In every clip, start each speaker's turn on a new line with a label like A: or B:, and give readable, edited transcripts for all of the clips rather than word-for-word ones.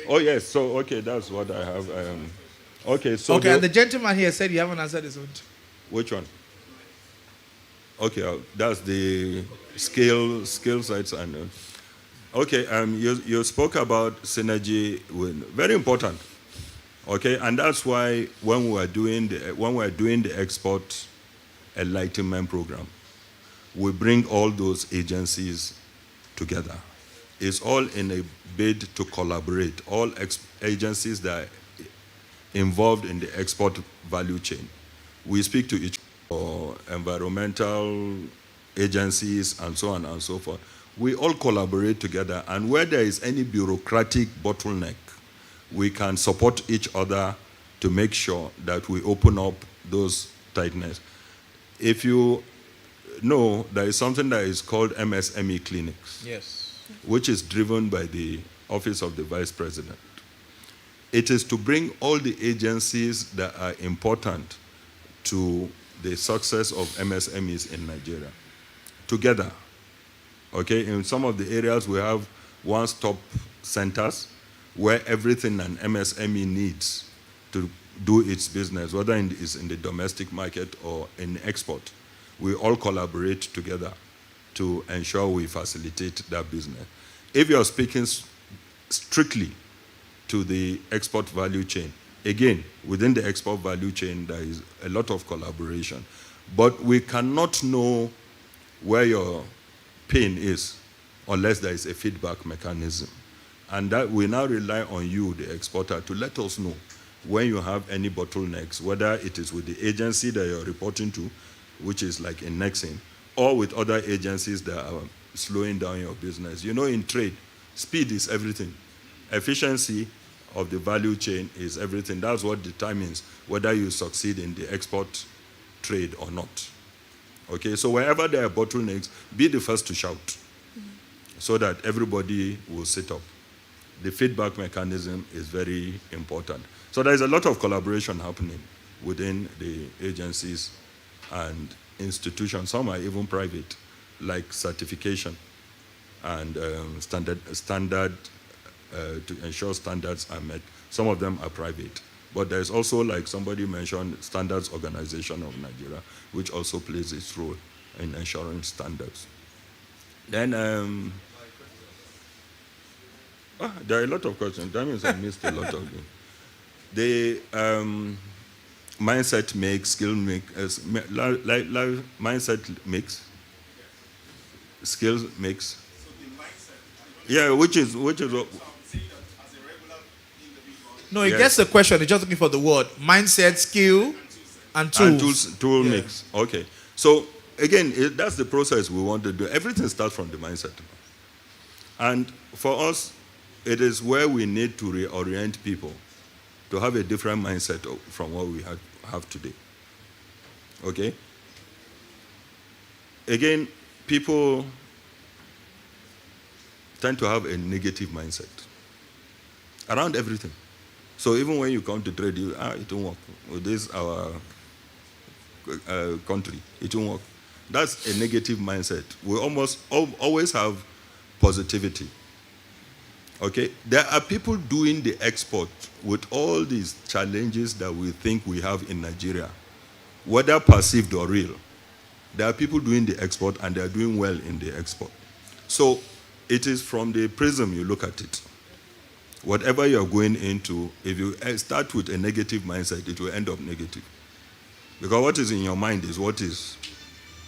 A: Oh, yes. So, okay, that's what I have. Okay, so
B: Okay, and the gentleman here said you haven't answered his own.
A: which one? Okay, that's the skill sites and okay. You spoke about synergy, very important. Okay, and that's why when we are doing the export enlightenment program, we bring all those agencies together. It's all in a bid to collaborate. All agencies that are involved in the export value chain. We speak to each other, environmental agencies and so on and so forth. We all collaborate together, and where there is any bureaucratic bottleneck, we can support each other to make sure that we open up those tightness. If you know, there is something that is called MSME clinics.
B: Yes.
A: Which is driven by the Office of the Vice President. It is to bring all the agencies that are important to the success of MSMEs in Nigeria together. Okay, in some of the areas we have one-stop centers where everything an MSME needs to do its business, whether it's in the domestic market or in export. We all collaborate together to ensure we facilitate that business. If you're speaking strictly to the export value chain, again, within the export value chain, there is a lot of collaboration. But we cannot know where your pain is unless there is a feedback mechanism. And that we now rely on you, the exporter, to let us know when you have any bottlenecks, whether it is with the agency that you're reporting to, which is like in Nexim, or with other agencies that are slowing down your business. You know, in trade, speed is everything. Efficiency of the value chain is everything. That's what determines whether you succeed in the export trade or not. Okay, so wherever there are bottlenecks, be the first to shout so that everybody will sit up. The feedback mechanism is very important. So there's a lot of collaboration happening within the agencies and institutions. Some are even private, like certification and standard to ensure standards are met. Some of them are private. But there's also, like somebody mentioned, Standards Organization of Nigeria, which also plays its role in ensuring standards. Then, there are a lot of questions. That means I missed a lot of them. The mindset makes, skill make, mindset makes, skills makes. Yeah, which is
B: No, he gets the question. He's just looking for the word. Mindset, skill, and tools.
A: Tool mix. Okay. So, again, that's the process we want to do. Everything starts from the mindset. And for us, it is where we need to reorient people to have a different mindset from what we have today. Okay? Again, people tend to have a negative mindset around everything. So even when you come to trade, it won't work. With this, our country, it won't work. That's a negative mindset. We almost always have positivity. Okay? There are people doing the export with all these challenges that we think we have in Nigeria, whether perceived or real. There are people doing the export and they are doing well in the export. So it is from the prism you look at it. Whatever you're going into, if you start with a negative mindset, it will end up negative. Because what is in your mind is what is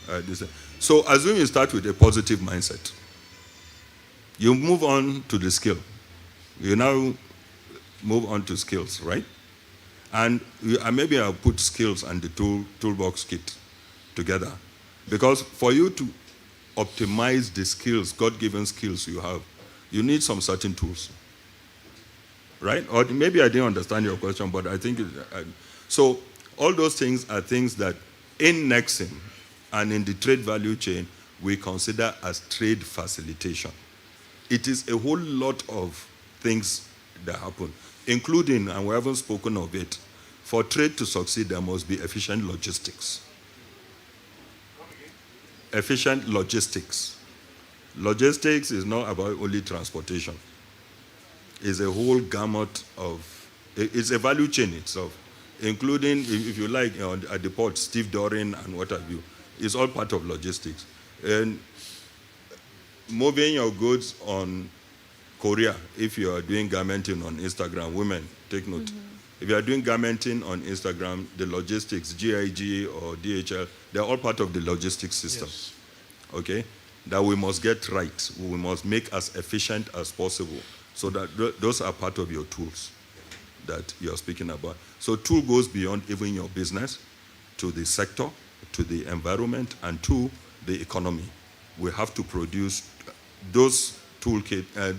A: this. So assume you start with a positive mindset. You move on to the skill. You now move on to skills, right? And maybe I'll put skills and the toolbox kit together. Because for you to optimize the skills, God-given skills you have, you need some certain tools. Right? Or maybe I didn't understand your question, but I think so all those things are things that in Nexim and in the trade value chain, we consider as trade facilitation. It is a whole lot of things that happen, including, and we haven't spoken of it, for trade to succeed, there must be efficient logistics. Efficient logistics. Logistics is not about only transportation. is a whole gamut of, it's a value chain itself, including, if you like, at the port, Steve Doran and what have you. It's all part of logistics. And moving your goods on Korea, if you are doing garmenting on Instagram, women, take note. If you are doing garmenting on Instagram, the logistics, GIG or DHL, they're all part of the logistics system. Yes. Okay? That we must get right. We must make as efficient as possible. So that those are part of your tools that you're speaking about. So tool goes beyond even your business, to the sector, to the environment, and to the economy. We have to produce those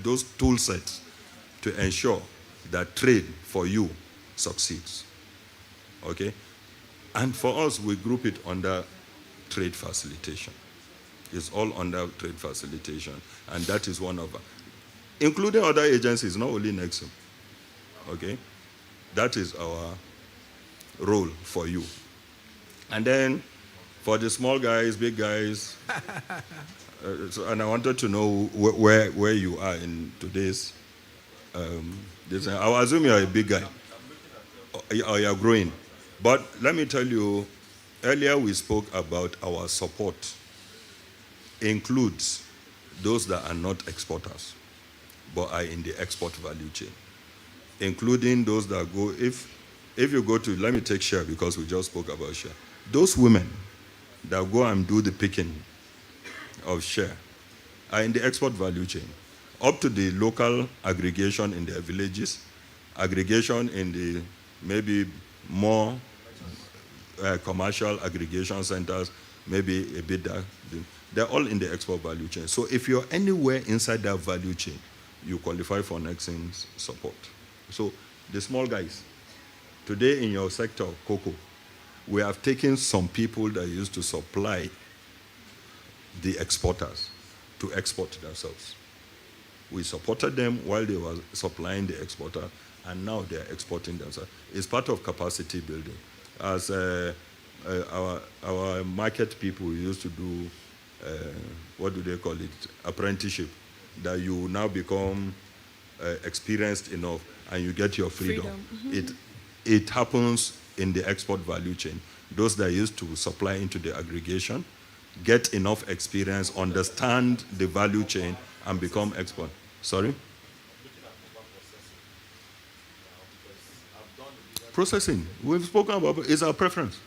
A: those tool sets to ensure that trade for you succeeds. Okay? And for us, we group it under trade facilitation. It's all under trade facilitation. And that is one of them. Including other agencies, not only Nexim. Okay? That is our role for you. And then for the small guys, big guys, and I wanted to know where you are in today's. I assume you're a big guy, or you're growing. But let me tell you, earlier we spoke about our support includes those that are not exporters, but are in the export value chain, including those that go, if you go to, let me take share because we just spoke about share. Those women that go and do the picking of share are in the export value chain, up to the local aggregation in their villages, aggregation in the maybe more commercial aggregation centers, maybe a bit that. They're all in the export value chain. So if you're anywhere inside that value chain, you qualify for Nexim's support. So the small guys, today in your sector, cocoa, we have taken some people that used to supply the exporters to export themselves. We supported them while they were supplying the exporter, and now they're exporting themselves. It's part of capacity building. As our market people used to do, what do they call it, apprenticeship, that you now become experienced enough and you get your freedom. Mm-hmm. It happens in the export value chain. Those that used to supply into the aggregation get enough experience, understand the value chain, and become expert. Sorry? Processing. We've spoken about it. It's our preference.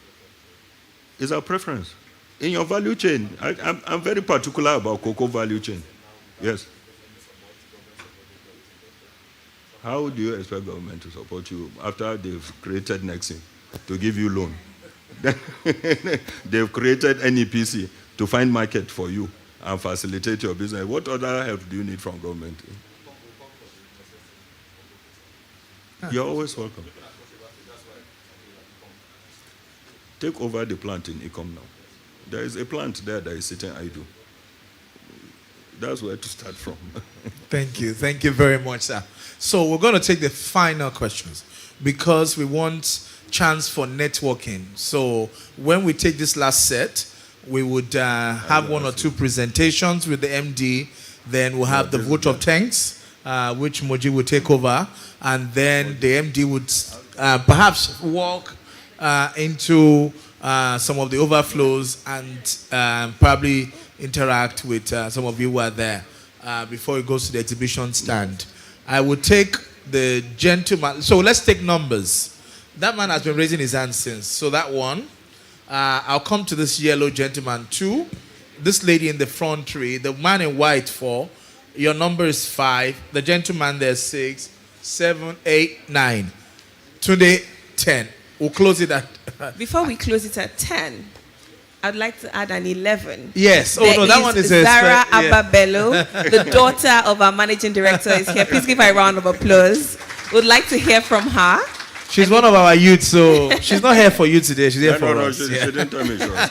A: It's our preference. In your value chain, I'm very particular about cocoa value chain. Yes. How do you expect government to support you after they've created Nexim to give you loan? They've created NEPC to find market for you and facilitate your business. What other help do you need from government? You're always welcome. Take over the plant in Ecom now. There is a plant there that is sitting idle. That's where to start from.
B: Thank you. Thank you very much, sir. So we're going to take the final questions because we want chance for networking. So when we take this last set, we would have one or two presentations with the MD. Then we'll have the vote of thanks, which Moji will take over. And then the MD would perhaps walk into some of the overflows and probably interact with some of you who are there before it goes to the exhibition stand. I would take the gentleman. So let's take numbers. That man has been raising his hand since. So that one. I'll come to this yellow gentleman 2. This lady in the front 3. The man in white 4. Your number is 5. The gentleman there 6, 7, 8, 9. Today 10. We'll close it at...
C: Before we close it at 10, I'd like to add an 11.
B: Yes. Oh, no, that one is
C: Zara Abba Bello, the daughter of our managing director, is here. Please give her a round of applause. We'd like to hear from her.
B: She's one of our youth, so she's not here for you today. She's here for us.
A: She didn't tell me she was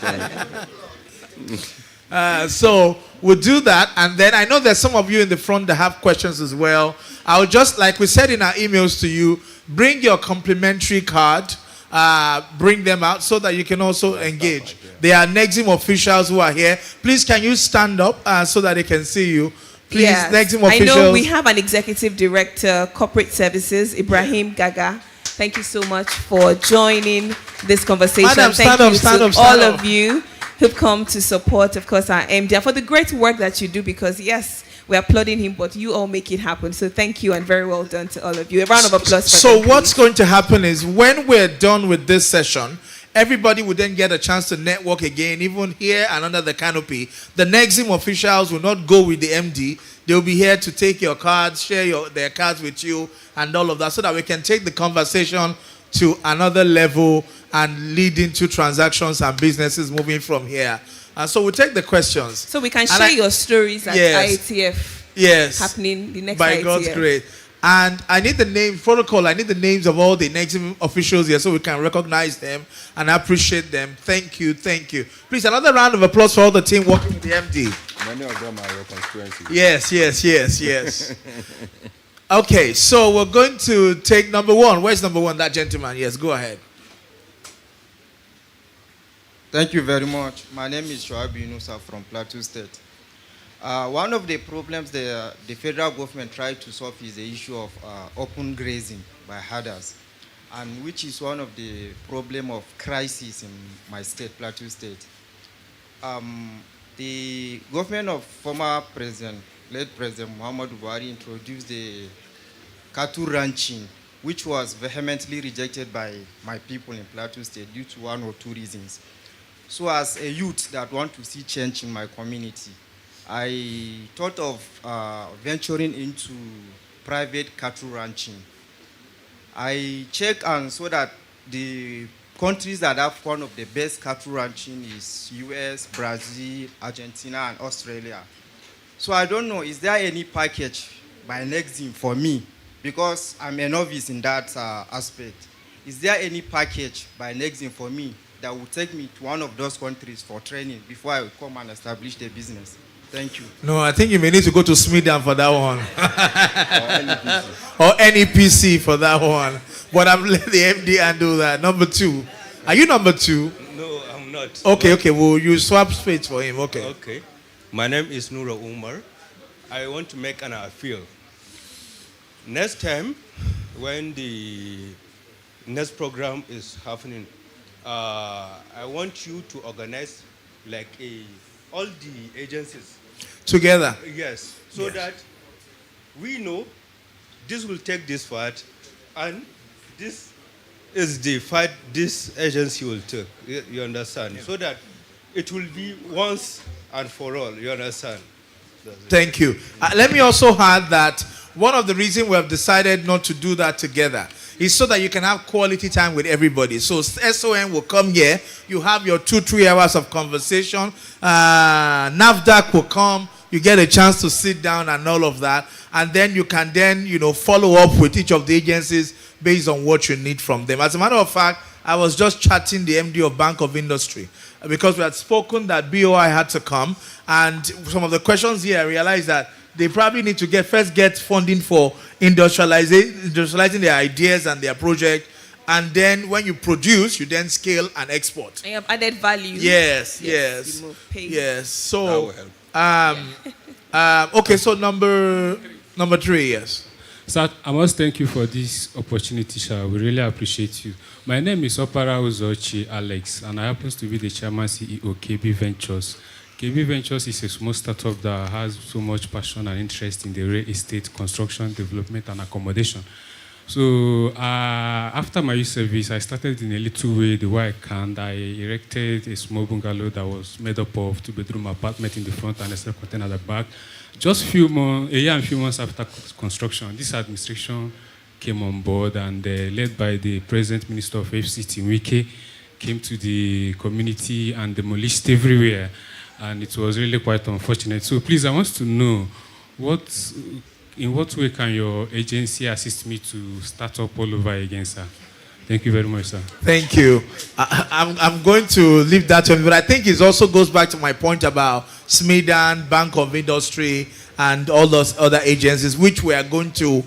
A: coming.
B: So we'll do that. And then I know there's some of you in the front that have questions as well. I'll just, like we said in our emails to you, bring your complimentary card. Bring them out so that you can also engage. There are Nexim officials who are here. Please, can you stand up so that they can see you? Please,
C: Yes.
B: Nexim
C: I know
B: officials.
C: we have an executive director, corporate services, Ibrahim Gaga. Thank you so much for joining this conversation.
B: Madam,
C: Thank
B: stand
C: you
B: up, stand
C: to
B: up, stand
C: all
B: up.
C: of you who've come to support, of course, our MD and for the great work that you do, because yes, we're applauding him, but you all make it happen. So thank you and very well done to all of you. A round of applause for
B: So
C: them,
B: what's
C: please.
B: going to happen is when we're done with this session, everybody will then get a chance to network again, even here and under the canopy. The Nexim officials will not go with the MD. They'll be here to take your cards, share their cards with you and all of that, so that we can take the conversation to another level and lead into transactions and businesses moving from here. And so we'll take the questions.
C: So we can
B: And
C: share your stories at
B: Yes.
C: IATF
B: Yes.
C: happening the next
B: By
C: IATF.
B: God's grace. And I need the name protocol. I need the names of all the Nexim officials here so we can recognize them and appreciate them. Thank you, thank you. Please, another round of applause for all the team working with the MD.
A: Many of them are your constituency.
B: Yes. Okay, so we're going to take number one. Where's number one? That gentleman. Yes, go ahead.
D: Thank you very much. My name is Shoaib Yunusa from Plateau State. One of the problems the federal government tried to solve is the issue of open grazing by herders, and which is one of the problem of crisis in my state, Plateau State. The government of former president, late President Muhammadu Buhari, introduced the cattle ranching, which was vehemently rejected by my people in Plateau State due to one or two reasons. So as a youth that want to see change in my community, I thought of venturing into private cattle ranching. I checked and saw that the countries that have one of the best cattle ranching is US, Brazil, Argentina, and Australia. So I don't know, is there any package by Nexim for me? Because I'm a novice in that aspect. Is there any package by Nexim for me that will take me to one of those countries for training before I will come and establish the business? Thank you.
B: No, I think you may need to go to Smithdown for that one.
A: Or NEPC.
B: Or NEPC for that one. But I'm letting the MD handle that. Number two. Are you number two?
E: No, I'm not.
B: Okay. Well, you swap space for him. Okay.
E: Okay. My name is Nura Umar. I want to make an appeal. Next time, when the next program is happening, I want you to organize like all the agencies.
B: Together.
E: Yes, so that we know this will take this part, and this is the fight this agency will take. You understand? So that it will be once and for all. You understand?
B: Thank you. Let me also add that one of the reasons we have decided not to do that together is so that you can have quality time with everybody. So SON will come here. You have your 2-3 hours of conversation. NAFDAC will come. You get a chance to sit down and all of that. And then you can follow up with each of the agencies based on what you need from them. As a matter of fact, I was just chatting the MD of Bank of Industry because we had spoken that BOI had to come. And some of the questions here, I realized that they probably need to first get funding for industrializing their ideas and their project. And then when you produce, you then scale and export.
C: And you have added value.
B: Yes.
C: You move pace.
B: Yes. So,
A: That will help.
B: okay, so number 3, yes.
F: Sir, I must thank you for this opportunity, sir. We really appreciate you. My name is Opara Uzochi Alex, and I happen to be the chairman CEO KB Ventures. KB Ventures is a small startup that has so much passion and interest in the real estate, construction, development, and accommodation. So after my youth service, I started in a little way, the way I can. I erected a small bungalow that was made up of 2-bedroom apartment in the front and a self-contained at the back. Just a year and a few months after construction, this administration came on board, and led by the President Minister of FCT, Wike, came to the community and demolished everywhere. And it was really quite unfortunate. So please, I want to know, in what way can your agency assist me to start up all over again, sir? Thank you very much, sir.
B: Thank you. I'm going to leave that to him, but I think it also goes back to my point about SMIDAN, Bank of Industry, and all those other agencies, which we are going to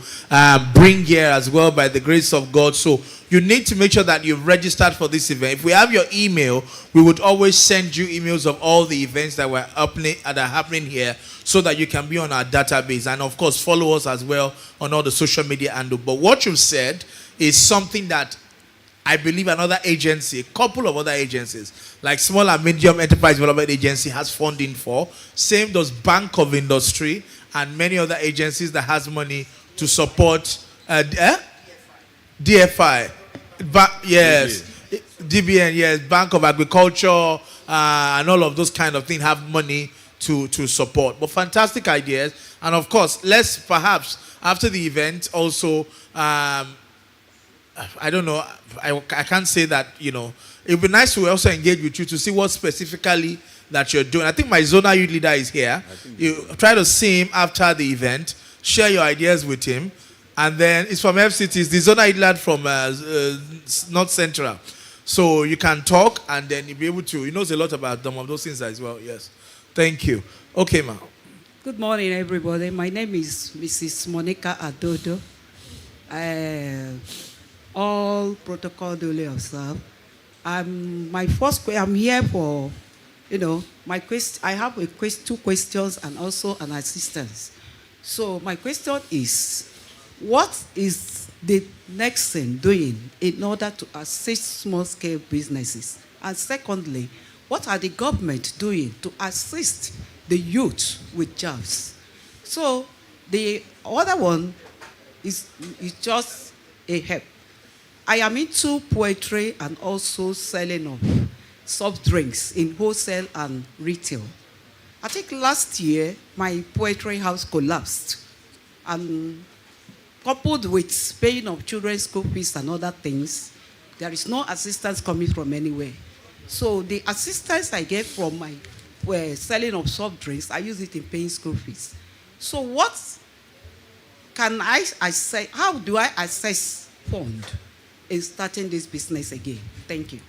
B: bring here as well by the grace of God. So you need to make sure that you've registered for this event. If we have your email, we would always send you emails of all the events that are happening here, so that you can be on our database. And of course, follow us as well on all the social media handle. But what you've said is something that I believe another agency, a couple of other agencies, like Small and Medium Enterprise Development Agency, has funding for. Same does Bank of Industry and many other agencies that has money to support DFI. Yes. DBN, yes. Bank of Agriculture and all of those kind of things have money to support. But fantastic ideas. And of course, let's perhaps, after the event, also... I don't know. I can't say that, it would be nice to also engage with you to see what specifically that you're doing. I think my zonal youth leader is here. You try to see him after the event, share your ideas with him, and then it's from FCT. It's the zonal youth leader from North Central. So you can talk, and then you'll be able to, he knows a lot about some of those things as well. Yes. Thank you. Okay, ma'am.
G: Good morning, everybody. My name is Mrs. Monica Adodo. All protocol duly observed. I'm here for, my question. I have two questions and also an assistance. So my question is, what is the Nexim doing in order to assist small-scale businesses? And secondly, what are the government doing to assist the youth with jobs? So the other one is just a help. I am into poetry and also selling of soft drinks in wholesale and retail. I think last year, my poetry house collapsed. And coupled with paying of children's school fees and other things, there is no assistance coming from anywhere. So the assistance I get from my selling of soft drinks, I use it in paying school fees. So what can I say? How do I assess fund in starting this business again? Thank you.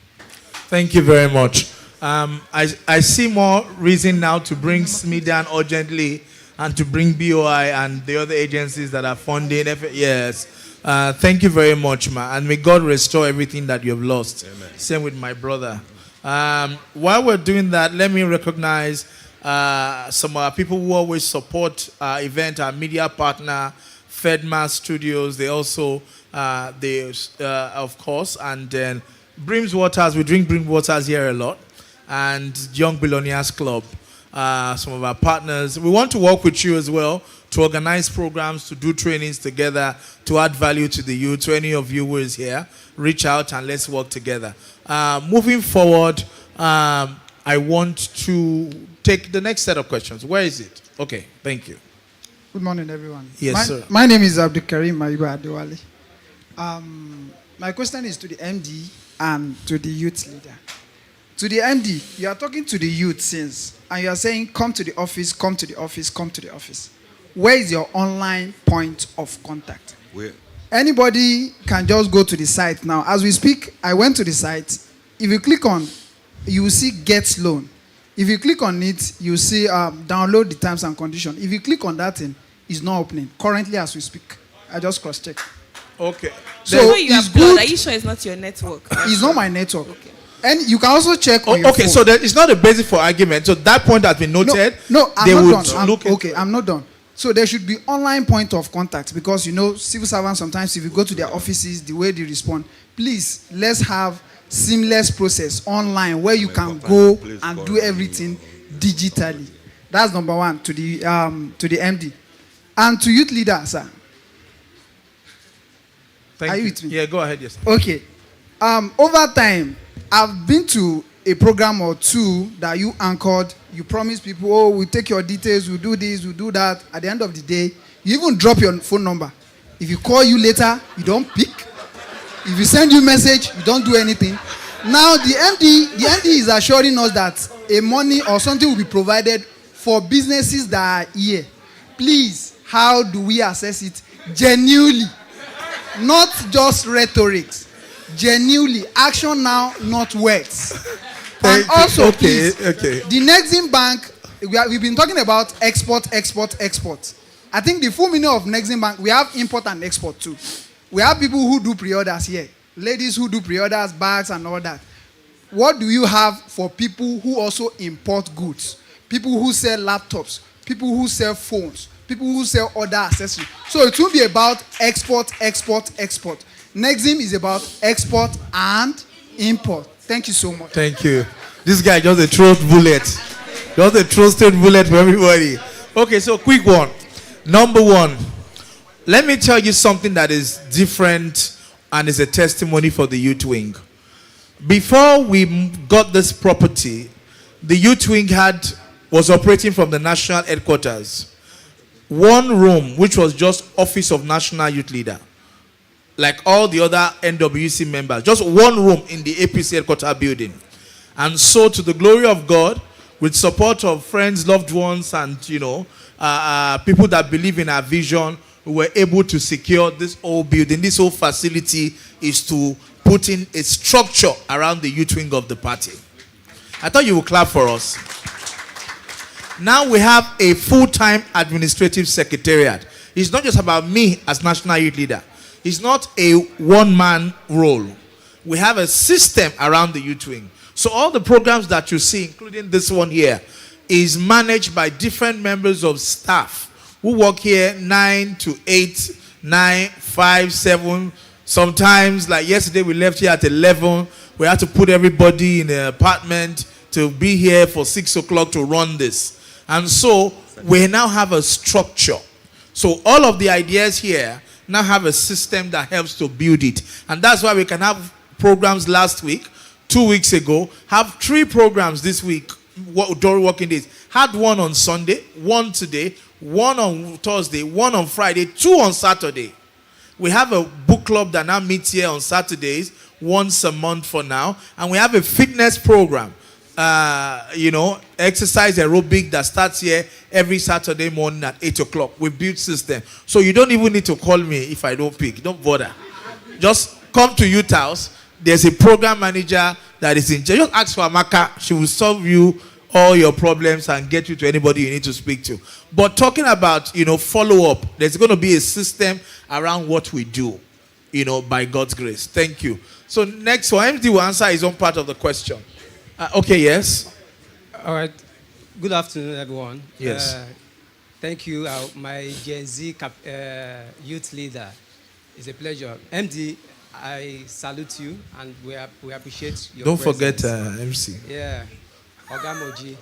B: Thank you very much. I see more reason now to bring SMIDAN urgently and to bring BOI and the other agencies that are funding. Yes. Thank you very much, ma. And may God restore everything that you have lost. Amen. Same with my brother. While we're doing that, let me recognize some people who always support our event, our media partner, Fedma Studios. They also, of course, and then Brims Waters. We drink Brims Waters here a lot. And Young Billionaires Club, some of our partners. We want to work with you as well to organize programs, to do trainings together, to add value to the youth. To any of you who is here, reach out and let's work together. Moving forward, I want to take the next set of questions. Where is it? Okay, thank you.
H: Good morning, everyone.
B: Yes, sir.
H: My name is Abubakar Abba Bello. My question is to the MD and to the youth leader. To the MD, you are talking to the youth since, and you are saying, come to the office, come to the office, come to the office. Where is your online point of contact?
A: Where?
H: Anybody can just go to the site now. As we speak, I went to the site. If you click on, you will see Get Loan. If you click on it, you see download the terms and conditions. If you click on that thing, it's not opening. Currently, as we speak, I just cross-check.
B: Okay.
C: So you have blood. Are you sure it's not your network?
H: It's not my network.
C: Okay.
H: And you can also check on your
B: okay,
H: phone.
B: so it's not a basis for argument. So that point has been noted.
H: No, I'm
B: they
H: not
B: would
H: done. I'm not done. So there should be online point of contact because, civil servants, sometimes if you go to their offices, the way they respond, please, let's have seamless process online where you can go and do everything digitally. That's number one to the MD. And to youth leader, sir.
B: Thank
H: you with me?
B: Yeah, go ahead, yes.
H: Okay. Over time, I've been to a program or two that you anchored. You promise people, oh, we'll take your details, we'll do this, we'll do that. At the end of the day, you even drop your phone number. If you call you later, you don't pick. If you send you a message, you don't do anything. Now, the MD is assuring us that a money or something will be provided for businesses that are here. Please, how do we assess it? Genuinely. Not just rhetorics. Genuinely. Action now, not words. And also, please, the Nexim Bank we've been talking about export. I think the full meaning of Nexim Bank, we have import and export too. We have people who do pre-orders here. Ladies who do pre-orders, bags and all that. What do you have for people who also import goods? People who sell laptops, people who sell phones, people who sell other accessories. So it will be about export. Nexim is about export and import. Thank you so much.
B: Thank you. This guy just a throat bullet. Just a trusted bullet for everybody. Okay, so quick one. Number one, let me tell you something that is different and is a testimony for the youth wing. Before we got this property, the youth wing was operating from the national headquarters. One room, which was just Office of National Youth Leader. Like all the other NWC members. Just one room in the APC headquarters building. And so, to the glory of God, with support of friends, loved ones, and people that believe in our vision, we were able to secure this whole building. This whole facility is to put in a structure around the youth wing of the party. I thought you would clap for us. Now we have a full-time administrative secretariat. It's not just about me as national youth leader. It's not a one-man role. We have a system around the youth wing. So all the programs that you see, including this one here, is managed by different members of staff who work here 9 to 8, 9, 5, 7. Sometimes, like yesterday, we left here at 11. We had to put everybody in an apartment to be here for 6 o'clock to run this. And so we now have a structure. So all of the ideas here now have a system that helps to build it. And that's why we can have programs last week, 2 weeks ago, have 3 programs this week during working days. Had one on Sunday, one today, one on Thursday, one on Friday, 2 on Saturday. We have a book club that now meets here on Saturdays, once a month for now. And we have a fitness program, exercise aerobic that starts here every Saturday morning at 8 o'clock. We build system. So you don't even need to call me if I don't pick. Don't bother. Just come to youth house. There's a program manager that is in charge. Just ask for Amaka. She will solve you all your problems and get you to anybody you need to speak to. But talking about, follow-up, there's going to be a system around what we do, by God's grace. Thank you. So next one, MD will answer his own part of the question. Okay, yes?
I: All right. Good afternoon, everyone.
B: Yes.
I: Thank you, my Gen Z youth leader. It's a pleasure. MD, I salute you, and we appreciate your
B: Don't
I: presence.
B: forget MC.
I: Yeah. Oga Moji.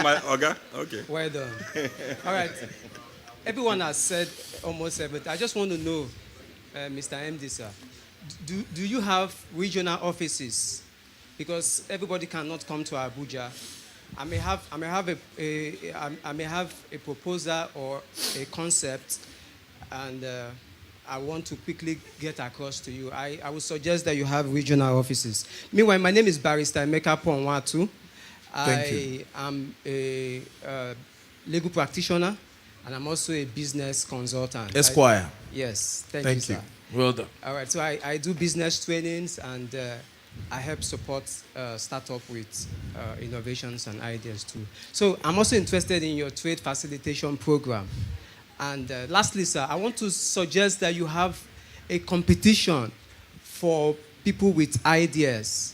A: My Oga? Okay.
I: Well done. All right. Everyone has said almost everything. I just want to know, Mr. MD, sir, do you have regional offices? Because everybody cannot come to Abuja. I may have a proposal or a concept, and I want to quickly get across to you. I would suggest that you have regional offices. Meanwhile, my name is Barrister Emeka Ponwatu. I am a legal practitioner, and I'm also a business consultant.
B: Esquire.
I: Yes, thank you, sir.
B: Well done.
I: All right, so I do business trainings, and I help support startup with innovations and ideas too. So I'm also interested in your trade facilitation program. And lastly, sir, I want to suggest that you have a competition for people with ideas.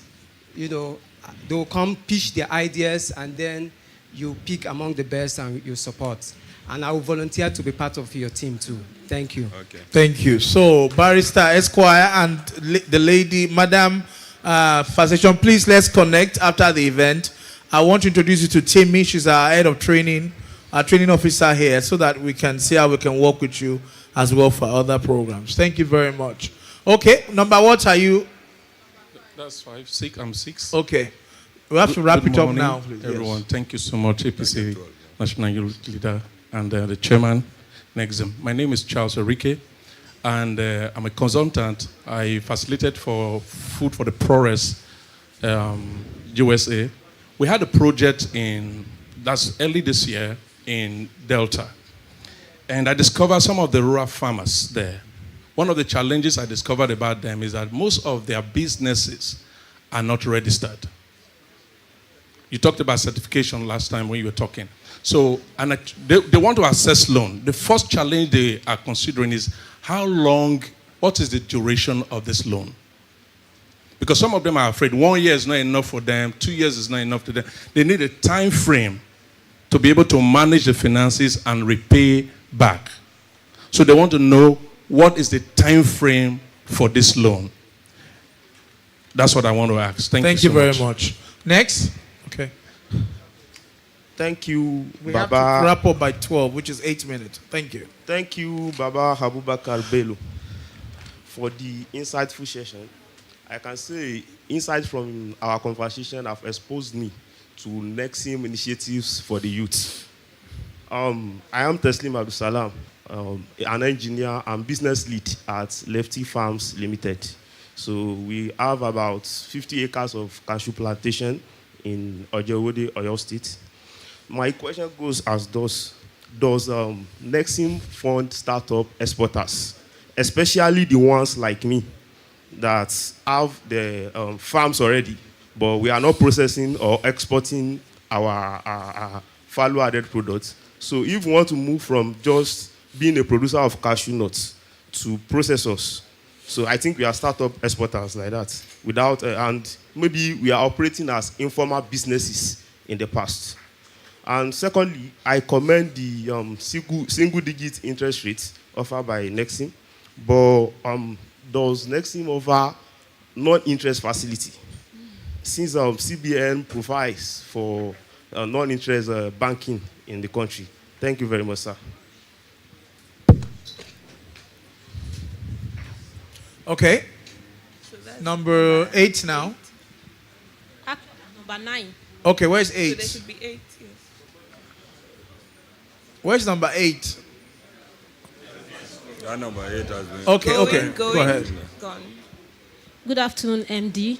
I: They'll come pitch their ideas, and then you pick among the best and you support. And I will volunteer to be part of your team too. Thank you.
A: Okay.
B: Thank you. So, Barrister Esquire and the lady, Madam Facilitation, please let's connect after the event. I want to introduce you to Timmy. She's our head of training, our training officer here, so that we can see how we can work with you as well for other programs. Thank you very much. Okay, number what are you?
J: That's 5, 6. I'm 6.
B: Okay. We have to wrap it up now, please.
J: Everyone, thank you so much, APC National Youth Leader and the chairman, Nexim. My name is Charles Enrique, and I'm a consultant. I facilitated for Food for the Poorest, USA. We had a project that's early this year in Delta, and I discovered some of the rural farmers there. One of the challenges I discovered about them is that most of their businesses are not registered. You talked about certification last time when you were talking. So, and they want to assess loan. The first challenge they are considering is how long, what is the duration of this loan? Because some of them are afraid 1 year is not enough for them, 2 years is not enough to them. They need a time frame to be able to manage the finances and repay back. So they want to know what is the time frame for this loan. That's what I want to ask. Thank you so
B: very much. Next. Okay.
K: Thank you,
B: We
K: Baba.
B: have to wrap up by 12, which is 8 minutes. Thank you.
K: Thank you, Baba Abubakar Bello, for the insightful session. I can say insights from our conversation have exposed me to Nexim initiatives for the youth. I am Teslim Abdusalam, an engineer and business lead at Lefty Farms Limited. So we have about 50 acres of cashew plantation in Ojewode, Oyo State. My question goes as does Nexim fund startup exporters, especially the ones like me that have the farms already, but we are not processing or exporting our value-added products. So if we want to move from just being a producer of cashew nuts to processors, so I think we are startup exporters like that, without and maybe we are operating as informal businesses in the past. And secondly, I commend the single-digit interest rate offered by Nexim, but does Nexim offer non-interest facility? Since CBN provides for non-interest banking in the country. Thank you very much, sir.
B: Okay. Number 8 now.
L: Number 9.
B: Okay, where's
C: So there
B: 8?
C: should be 8. Yes.
B: Where's number 8?
A: That number 8 has been.
B: Okay,
C: Going,
B: okay.
C: going,
B: Go ahead.
C: Gone.
L: Good afternoon, MD.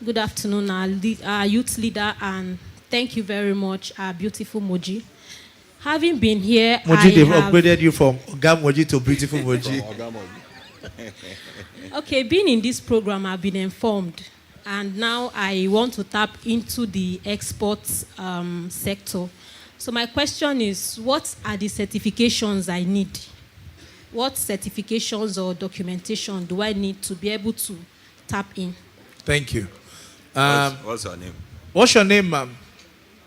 L: Good afternoon, our youth leader, and thank you very much, our beautiful Moji. Having been here,
B: Moji, they've upgraded you from Oga Moji to beautiful Moji.
L: Okay, being in this program, I've been informed, and now I want to tap into the exports sector. So my question is, what are the certifications I need? What certifications or documentation do I need to be able to tap in?
B: Thank you.
A: What's her name?
B: What's your name, ma'am?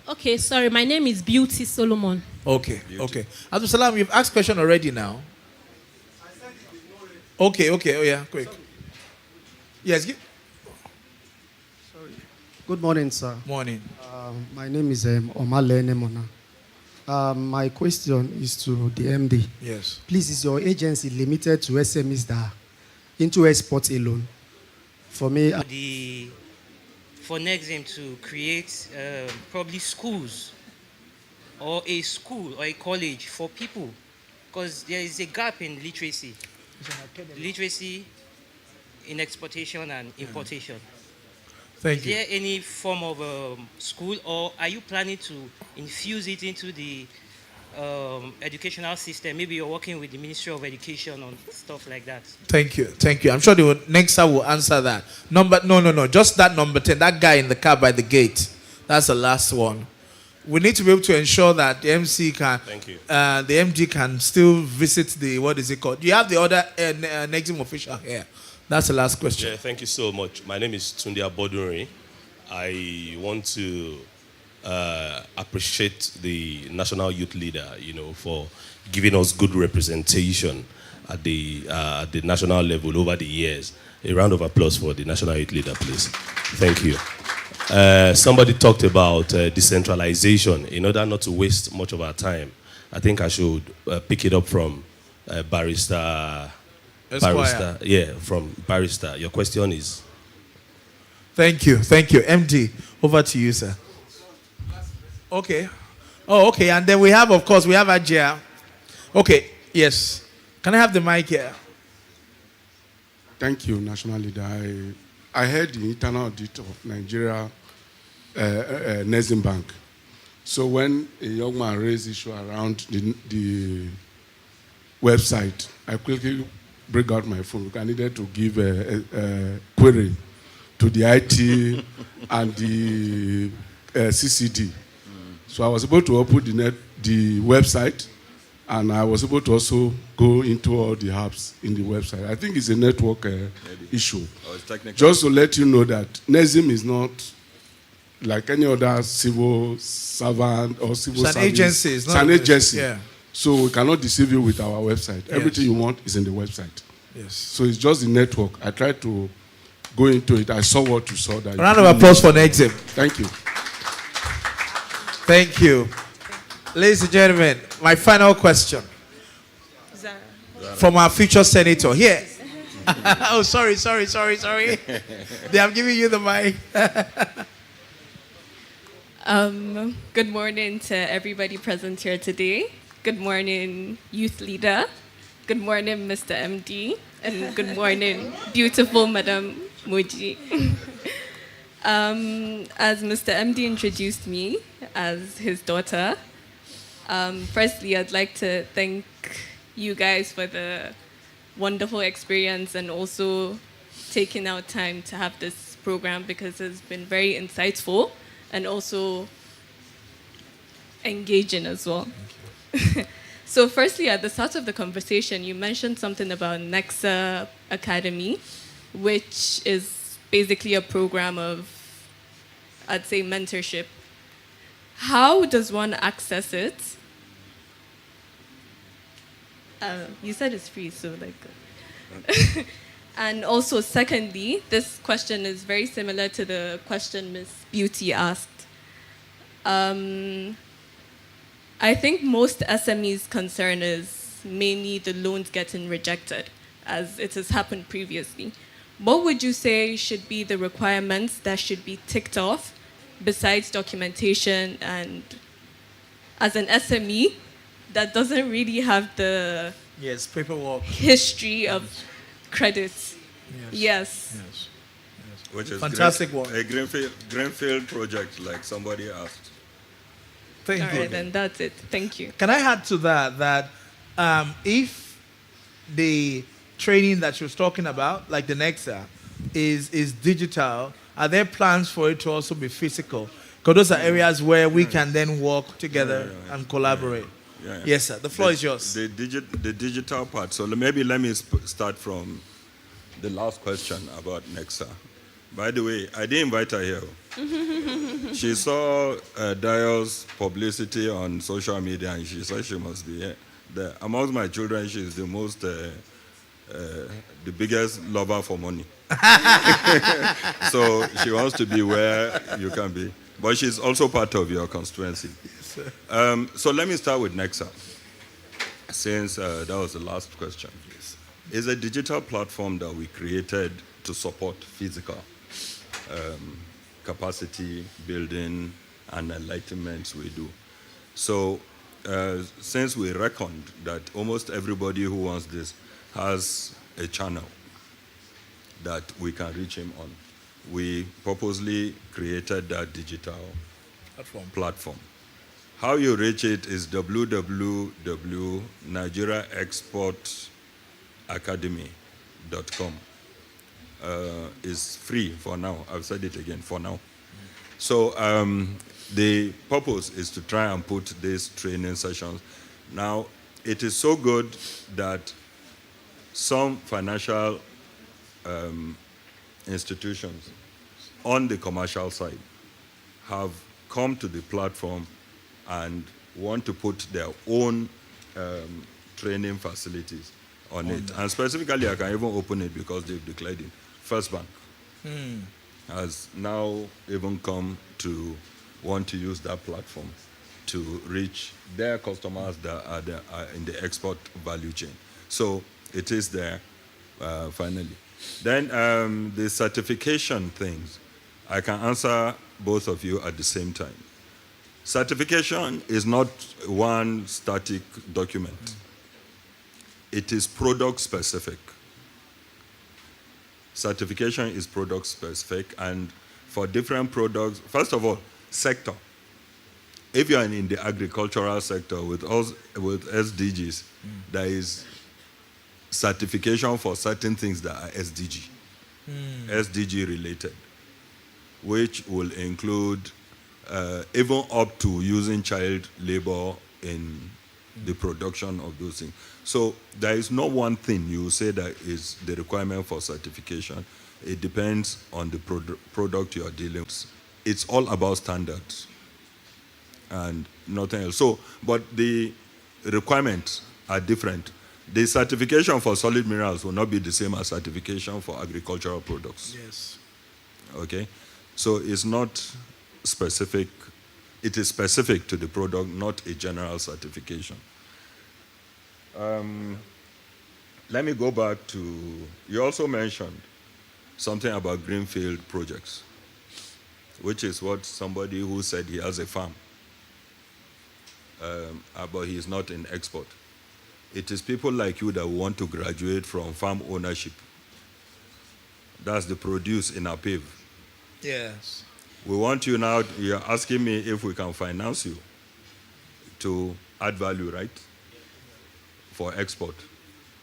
L: Okay, sorry, my name is Beauty Solomon.
B: Okay, okay. Abdul Salam, you've asked question already now. Okay, okay, oh yeah, quick. Yes.
M: Sorry. Good morning, sir.
B: Morning.
M: My name is Omale Nemona. My question is to the MD.
B: Yes.
M: Please, is your agency limited to SMEs that are into exports alone? For me,
N: for Nexim to create probably schools or a school or a college for people, because there is a gap in literacy. Literacy in exportation and importation.
B: Thank you.
N: Is there any form of school, or are you planning to infuse it into the educational system? Maybe you're working with the Ministry of Education on stuff like that.
B: Thank you, thank you. I'm sure the next time will answer that. No. Just that number 10, that guy in the car by the gate. That's the last one. We need to be able to ensure that the MC can,
K: Thank you.
B: The MD can still visit the, what is it called? You have the other Nexim official here. That's the last question.
K: Yeah, thank you so much. My name is Tunde Abodunri. I want to appreciate the national youth leader, for giving us good representation at the national level over the years. A round of applause for the national youth leader, please. Thank you. Somebody talked about decentralization. In order not to waste much of our time, I think I should pick it up from Barrister. Yeah, from Barrister. Your question is?
B: Thank you. MD, over to you, sir. Okay. Oh, okay. And then we have, of course, Ajia. Okay, yes. Can I have the mic here?
O: Thank you, National Leader. I heard the internal audit of Nigeria, Nexim Bank. So when a young man raised issue around the website, I quickly bring out my phone. I needed to give a query to the IT and the CCD. So I was able to open the website, and I was able to also go into all the apps in the website. I think it's a network issue.
A: Or it's technical.
O: Just to let you know that Nexim is not like any other civil servant or civil
B: It's an
O: service.
B: agency.
O: It's an agency.
B: Yeah.
O: So we cannot deceive you with our website.
B: Yes.
O: Everything you want is in the website.
B: Yes.
O: So it's just the network. I tried to go into it. I saw what you saw. That
B: Round of applause for Nexim.
O: Thank you.
B: Thank you. Ladies and gentlemen, my final question from our future senator here. Oh, sorry. They have given you the mic.
P: Good morning to everybody present here today. Good morning, youth leader. Good morning, Mr. MD. And good morning, beautiful Madam Muji. As Mr. MD introduced me as his daughter, firstly, I'd like to thank you guys for the wonderful experience and also taking out time to have this program because it's been very insightful and also engaging as well. So firstly, at the start of the conversation, you mentioned something about Nexa Academy, which is basically a program of, I'd say, mentorship. How does one access it? You said it's free, so like... And also, secondly, this question is very similar to the question Miss Beauty asked. I think most SMEs' concern is mainly the loans getting rejected, as it has happened previously. What would you say should be the requirements that should be ticked off besides documentation, and as an SME that doesn't really have the
B: paperwork
P: history of credits? Yes.
A: Which is
B: fantastic one.
A: A greenfield project, like somebody asked.
B: Thank
P: All
B: you.
P: right, then that's it. Thank you.
B: Can I add to that if the training that she was talking about, like the Nexa, is digital, are there plans for it to also be physical? Because those are areas where we can then work together and collaborate.
A: Yeah.
B: Yes, sir. The floor is yours.
A: The digital part. So maybe let me start from the last question about Nexa. By the way, I didn't invite her here. She saw Dio's publicity on social media and she said she must be here. Amongst my children, she's the most, the biggest lover for money. So she wants to be where you can be. But she's also part of your constituency. So let me start with Nexa, since that was the last question. It's a digital platform that we created to support physical capacity building and enlightenment we do. So since we reckoned that almost everybody who wants this has a channel that we can reach him on, we purposely created that digital platform. How you reach it is www.nigeriaexportacademy.com. Is free for now. I've said it again, for now. So the purpose is to try and put these training sessions. Now, it is so good that some financial institutions on the commercial side have come to the platform and want to put their own training facilities on it. And specifically, I can even open it because they've declared it. First Bank has now even come to want to use that platform to reach their customers that are in the export value chain. So it is there, finally. Then the certification things, I can answer both of you at the same time. Certification is not one static document. It is product specific. Certification is product specific, and for different products, first of all, sector. If you are in the agricultural sector with SDGs, there is certification for certain things that are SDG related, which will include even up to using child labor in the production of those things. So there is no one thing you say that is the requirement for certification. It depends on the product you are dealing with. It's all about standards and nothing else. So, but the requirements are different. The certification for solid minerals will not be the same as certification for agricultural products.
B: Yes.
A: Okay? So it's not specific. It is specific to the product, not a general certification. Let me go back to, you also mentioned something about greenfield projects, which is what somebody who said he has a farm, but he is not in export. It is people like you that want to graduate from farm ownership. That's the produce in our PAVE.
B: Yes.
A: We want you now, you're asking me if we can finance you to add value, right? For export.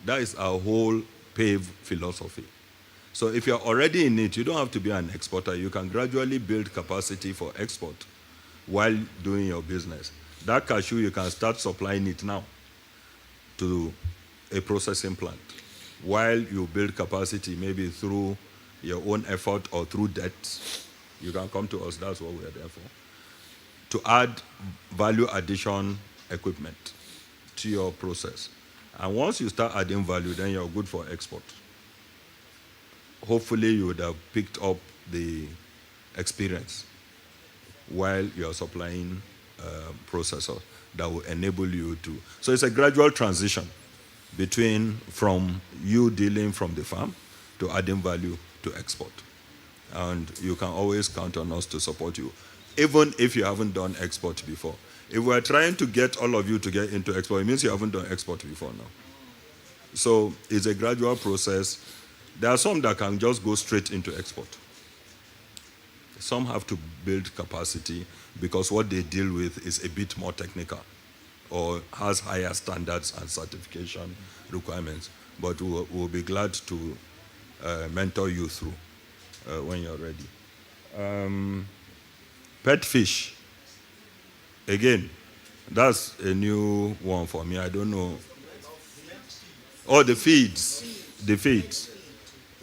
A: That is our whole PAVE philosophy. So if you're already in it, you don't have to be an exporter. You can gradually build capacity for export while doing your business. That cashew, you can start supplying it now to a processing plant while you build capacity, maybe through your own effort or through debt. You can come to us, that's what we're there for, to add value addition equipment to your process. And once you start adding value, then you're good for export. Hopefully you would have picked up the experience while you're supplying processors that will enable you to. So it's a gradual transition from you dealing from the farm to adding value to export. And you can always count on us to support you, even if you haven't done export before. If we're trying to get all of you to get into export, it means you haven't done export before now. So it's a gradual process. There are some that can just go straight into export. Some have to build capacity because what they deal with is a bit more technical or has higher standards and certification requirements. But we'll be glad to mentor you through when you're ready. Pet fish. Again, that's a new one for me. I don't know. Oh, the feeds. The feeds.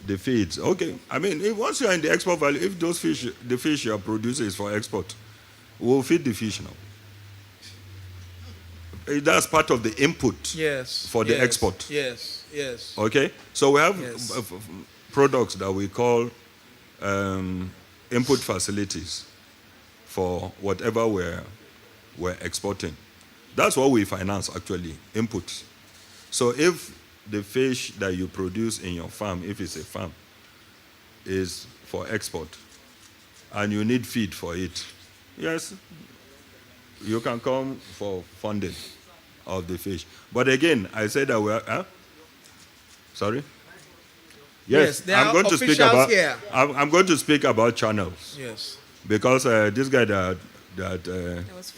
A: The feeds. Okay. I mean, once you're in the export value, if those fish, the fish you're producing is for export, we'll feed the fish now. That's part of the input for the export.
B: Yes, yes.
A: Okay? So we have products that we call input facilities for whatever we're exporting. That's what we finance, actually, inputs. So if the fish that you produce in your farm, if it's a farm, is for export, and you need feed for it, yes, you can come for funding of the fish. But again, I said that we're... Sorry? Yes,
B: there are officials here.
A: I'm going to speak about channels.
B: Yes.
A: Because this guy that
C: was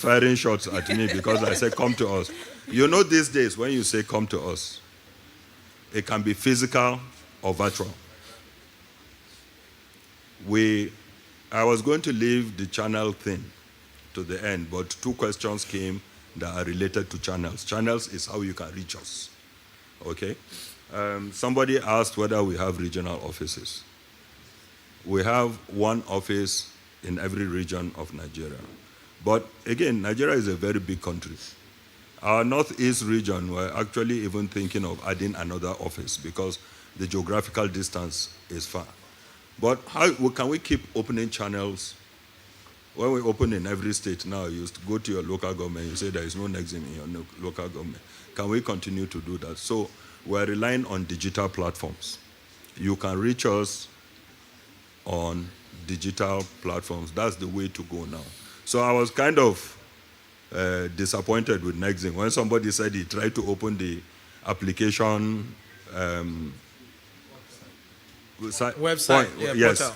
A: firing shots at me because I said, come to us. You know, these days, when you say come to us, it can be physical or virtual. I was going to leave the channel thing to the end, but two questions came that are related to channels. Channels is how you can reach us. Okay? Somebody asked whether we have regional offices. We have one office in every region of Nigeria. But again, Nigeria is a very big country. Our northeast region, we're actually even thinking of adding another office because the geographical distance is far. But how can we keep opening channels? When we open in every state now, you go to your local government, you say there is no Nexim in your local government. Can we continue to do that? So we're relying on digital platforms. You can reach us on digital platforms. That's the way to go now. So I was kind of disappointed with Nexim when somebody said he tried to open the application
B: website,
A: portal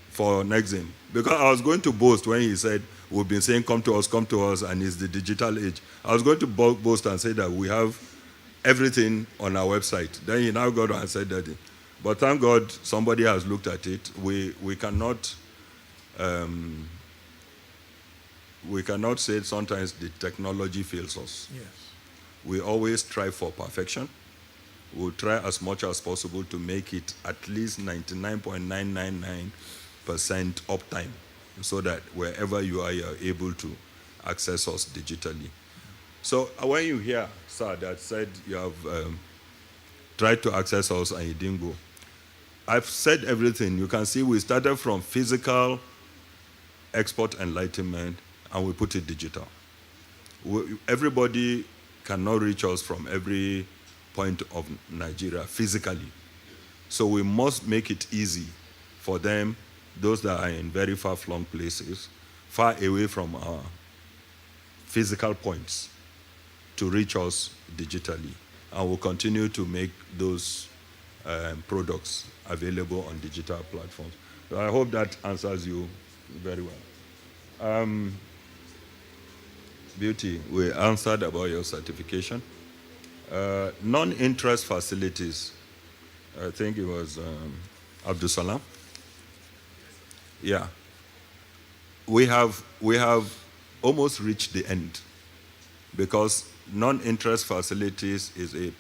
A: for Nexim. Because I was going to boast when he said, we've been saying come to us, and it's the digital age. I was going to boast and say that we have everything on our website. Then he now got on and said that. But thank God somebody has looked at it. We cannot we cannot say sometimes the technology fails us.
B: Yes.
A: We always try for perfection. We'll try as much as possible to make it at least 99.999% uptime, so that wherever you are able to access us digitally. So when you hear, sir, that said you have tried to access us and you didn't go, I've said everything. You can see we started from physical export enlightenment and we put it digital. Everybody cannot reach us from every point of Nigeria physically. So we must make it easy for them, those that are in very far-flung places, far away from our physical points, to reach us digitally. And we'll continue to make those products available on digital platforms. So I hope that answers you very well. Beauty, we answered about your certification. Non-interest facilities, I think it was Abdul Salam. Yeah. We have almost reached the end, because non-interest facilities is a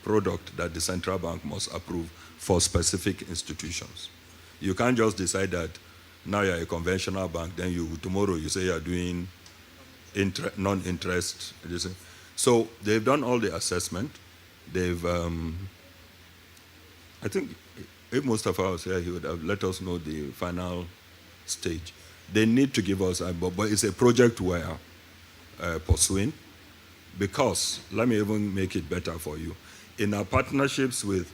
A: product that the central bank must approve for specific institutions. You can't just decide that now you're a conventional bank, then tomorrow you say you're doing non-interest. So they've done all the assessment. They've, I think if Mustafa was here, he would have let us know the final stage. They need to give us, but it's a project we're pursuing, because, let me even make it better for you. In our partnerships with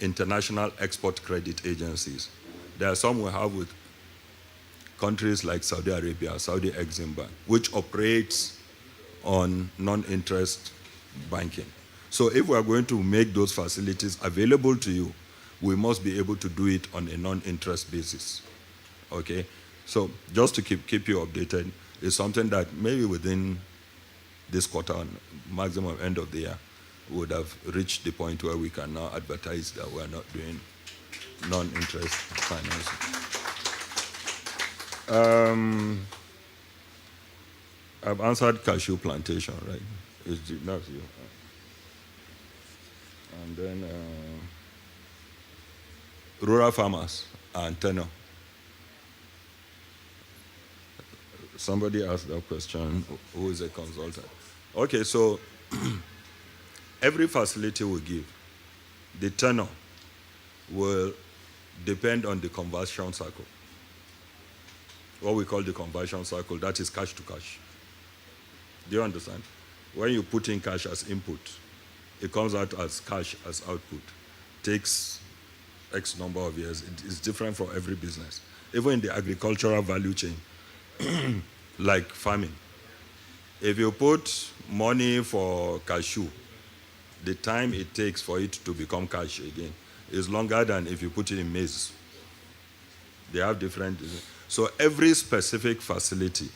A: international export credit agencies, there are some we have with countries like Saudi Arabia, Saudi Exim Bank, which operates on non-interest banking. So if we are going to make those facilities available to you, we must be able to do it on a non-interest basis. Okay? So just to keep you updated, is something that maybe within this quarter, maximum end of the year, would have reached the point where we can now advertise that we're not doing non-interest financing. I've answered cashew plantation, right? That's you. And then rural farmers and tenure. Somebody asked that question, who is a consultant? Okay, so every facility we give, the tenure will depend on the conversion cycle. What we call the conversion cycle, that is cash to cash. Do you understand? When you put in cash as input, it comes out as cash as output. Takes X number of years. It is different for every business. Even in the agricultural value chain, like farming. If you put money for cashew, the time it takes for it to become cash again is longer than if you put it in maize. They have different. So every specific facility,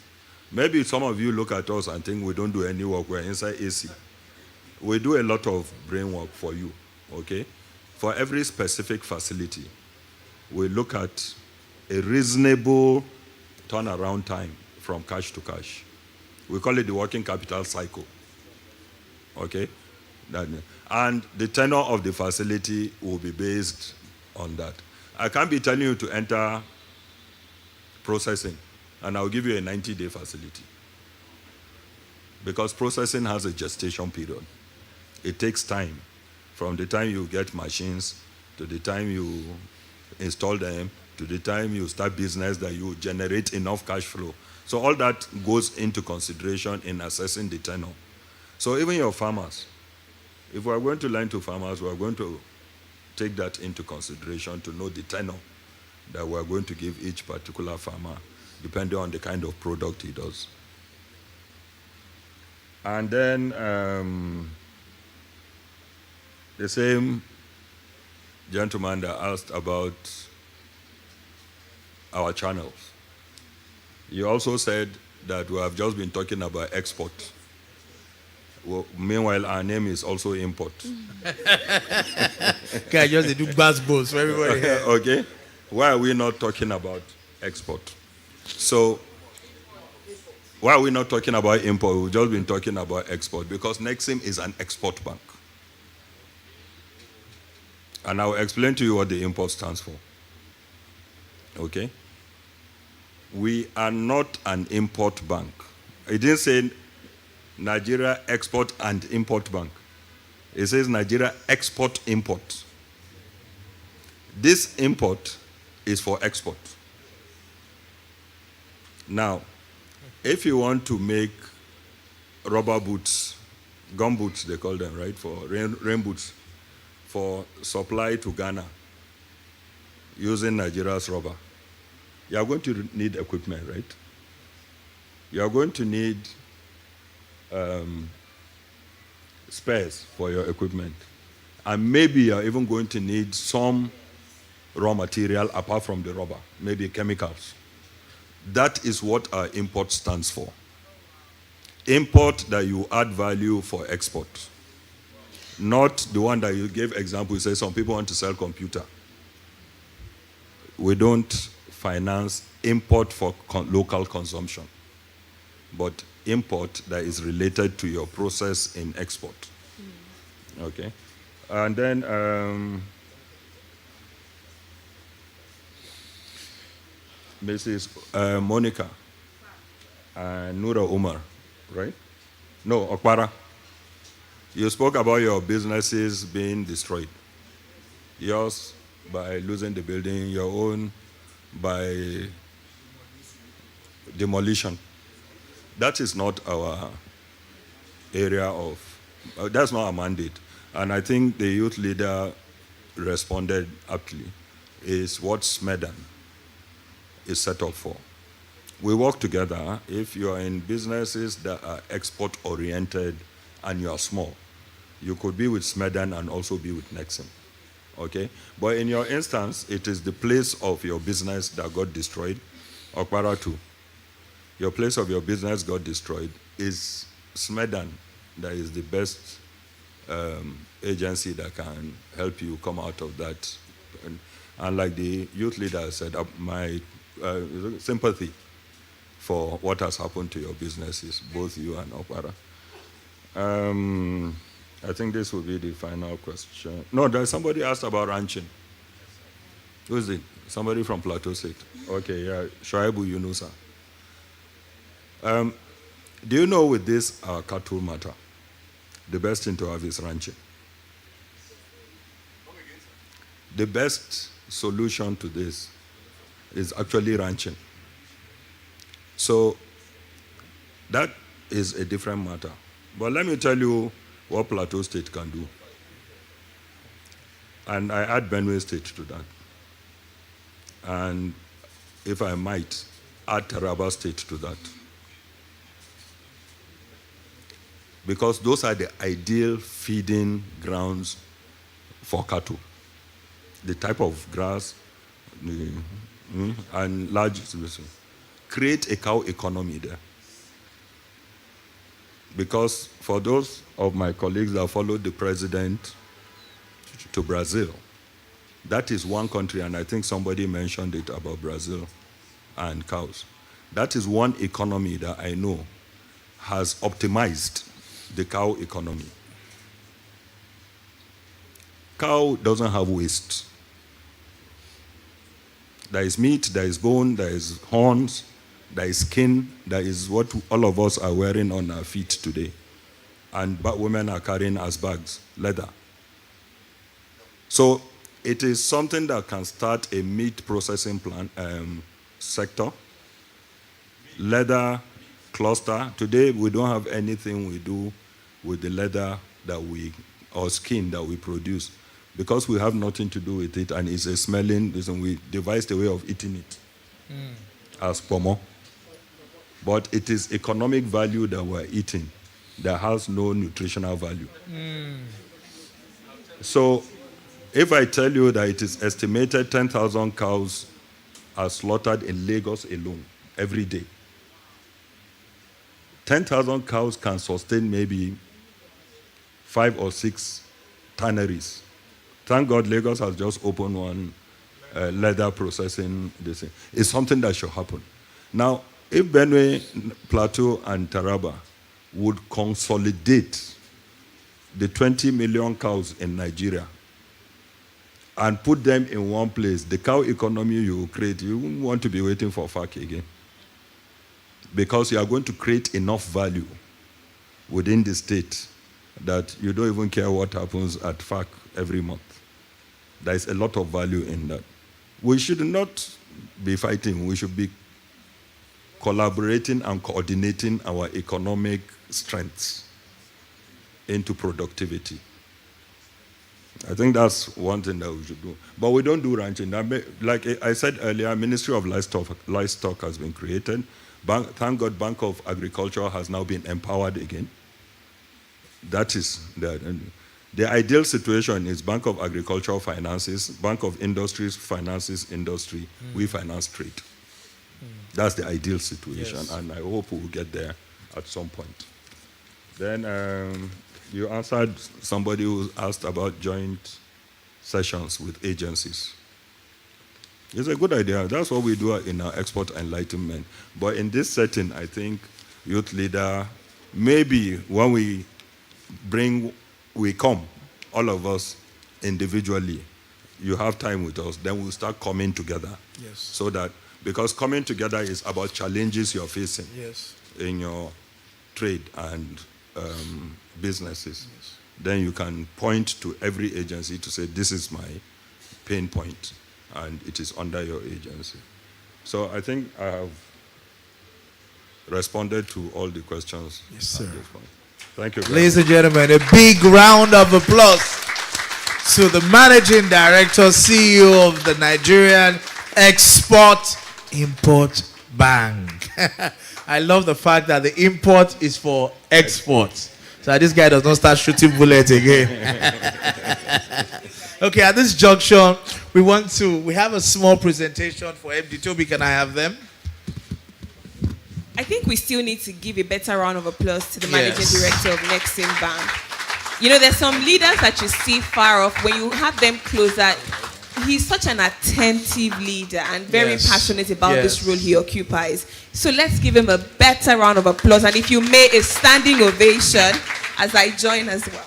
A: maybe some of you look at us and think we don't do any work, we're inside AC. We do a lot of brain work for you, okay? For every specific facility, we look at a reasonable turnaround time from cash to cash. We call it the working capital cycle, okay? And the tenure of the facility will be based on that. I can't be telling you to enter processing, and I'll give you a 90-day facility. Because processing has a gestation period. It takes time. From the time you get machines, to the time you install them, to the time you start business, that you generate enough cash flow. So all that goes into consideration in assessing the tenure. So even your farmers, if we are going to lend to farmers, we are going to take that into consideration to know the tenure that we are going to give each particular farmer, depending on the kind of product he does. And then the same gentleman that asked about our channels. You also said that we have just been talking about export. Well, meanwhile, our name is also import.
B: Okay, just do buzzwords for everybody here.
A: Okay. Why are we not talking about export? So, Why are we not talking about import? We've just been talking about export because Nexim is an export bank. And I'll explain to you what the import stands for. Okay? We are not an import bank. It didn't say Nigeria Export and Import Bank. It says Nigeria Export Import. This import is for export. Now, if you want to make rubber boots, gum boots they call them, right, for rain boots, for supply to Ghana using Nigeria's rubber, you are going to need equipment, right? You are going to need spares for your equipment. And maybe you are even going to need some raw material apart from the rubber, maybe chemicals. That is what our import stands for. Import that you add value for export. Not the one that you gave example, you say some people want to sell computer. We don't finance import for local consumption, but import that is related to your process in export. Okay? And then Mrs. Monica and Nura Umar, right? No, Okpara. You spoke about your businesses being destroyed. Yours by losing the building, your own by demolition. That is not our area of, that's not our mandate. And I think the youth leader responded aptly, is what SMEDAN is set up for. We work together. If you are in businesses that are export-oriented and you are small, you could be with SMEDAN and also be with Nexim, okay? But in your instance, it is the place of your business that got destroyed, Okpara too. Your place of your business got destroyed. Is SMEDAN that is the best agency that can help you come out of that. And like the youth leader said, my sympathy for what has happened to your businesses, both you and Okpara. I think this will be the final question. No, there's somebody asked about ranching. Who is it? Somebody from Plateau State. Okay, yeah, Shoaibu Yunusa. Do you know with this cattle matter, the best thing to have is ranching? The best solution to this is actually ranching. So that is a different matter. But let me tell you what Plateau State can do. And I add Benue State to that. And if I might, add Taraba State to that. Because those are the ideal feeding grounds for cattle. The type of grass and large distribution. Create a cow economy there. Because for those of my colleagues that followed the president to Brazil, that is one country, and I think somebody mentioned it about Brazil and cows. That is one economy that I know has optimized the cow economy. Cow doesn't have waste. There is meat, there is bone, there is horns, there is skin, there is what all of us are wearing on our feet today. And women are carrying as bags, leather. So it is something that can start a meat processing plant sector. Leather cluster. Today we don't have anything we do with the leather or skin that we produce, because we have nothing to do with it, and it's a smelling, we devised a way of eating it as pomo. But it is economic value that we're eating that has no nutritional value. So if I tell you that it is estimated 10,000 cows are slaughtered in Lagos alone every day, 10,000 cows can sustain maybe 5 or 6 tanneries. Thank God Lagos has just opened one leather processing. It's something that should happen. Now, If Benue, Plateau, and Taraba would consolidate the 20 million cows in Nigeria and put them in one place, the cow economy you will create, you won't want to be waiting for FAC again. Because you are going to create enough value within the state that you don't even care what happens at FAC every month. There is a lot of value in that. We should not be fighting. We should be collaborating and coordinating our economic strengths into productivity. I think that's one thing that we should do. But we don't do ranching. Like I said earlier, Ministry of Livestock has been created. Thank God, Bank of Agriculture has now been empowered again. That is the ideal situation is Bank of Agriculture finances, Bank of Industries finances industry, we finance trade. That's the ideal situation, yes. And I hope we'll get there at some point. Then you answered somebody who asked about joint sessions with agencies. It's a good idea. That's what we do in our export enlightenment. But in this setting, I think youth leader, maybe when we come, all of us individually, you have time with us, then we'll start coming together.
B: Yes.
A: So that, because coming together is about challenges you're facing
B: yes.
A: in your trade and businesses. Yes. Then you can point to every agency to say, this is my pain point, and it is under your agency. So I think I have responded to all the questions.
B: Yes, sir.
A: At this point. Thank you.
B: Ladies and gentlemen, a big round of applause to the Managing Director, CEO of the Nigerian Export-Import Bank. I love the fact that the import is for export. So this guy does not start shooting bullets again. Okay, at this junction, we have a small presentation for MD Toby. Can I have them?
C: I think we still need to give a better round of applause to the Managing Director of Nexim Bank. You know, there's some leaders that you see far off. When you have them closer, he's such an attentive leader and very passionate about this role he occupies. So let's give him a better round of applause. And if you may, a standing ovation as I join as well.